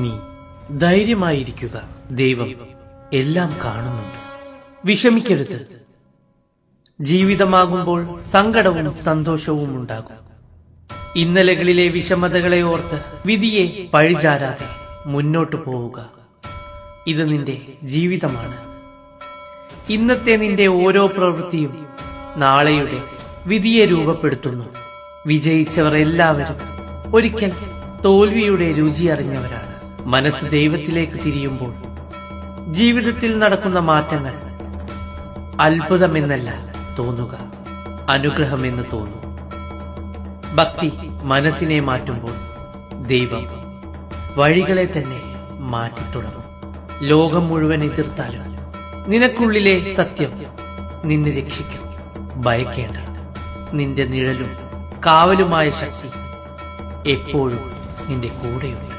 നീ ധൈര്യമായിരിക്കുക, ദൈവം എല്ലാം കാണുന്നുണ്ട്. വിഷമിക്കരുത്. ജീവിതമാകുമ്പോൾ സങ്കടവും സന്തോഷവും ഉണ്ടാകും. ഇന്നലകളിലെ വിഷമതകളെ ഓർത്ത് വിധിയെ പഴിചാരാതെ മുന്നോട്ടു പോവുക. ഇത് നിന്റെ ജീവിതമാണ്. ഇന്നത്തെ നിന്റെ ഓരോ പ്രവൃത്തിയും നാളെയുടെ വിധിയെ രൂപപ്പെടുത്തുന്നു. വിജയിച്ചവർ എല്ലാവരും ഒരിക്കൽ തോൽവിയുടെ രുചി അറിഞ്ഞവരാണ്. മനസ്സ് ദൈവത്തിലേക്ക് തിരിയുമ്പോൾ ജീവിതത്തിൽ നടക്കുന്ന മാറ്റങ്ങൾ അത്ഭുതമെന്നല്ല തോന്നുക, അനുഗ്രഹമെന്ന് തോന്നും. ഭക്തി മനസ്സിനെ മാറ്റുമ്പോൾ ദൈവം വഴികളെ തന്നെ മാറ്റിത്തുടങ്ങും. ലോകം മുഴുവൻ എതിർത്താലും നിനക്കുള്ളിലെ സത്യം നിന്നെ രക്ഷിക്കും. ഭയക്കേണ്ട, നിന്റെ നിഴലും കാവലുമായ ശക്തി എപ്പോഴും നിന്റെ കൂടെയുണ്ട്.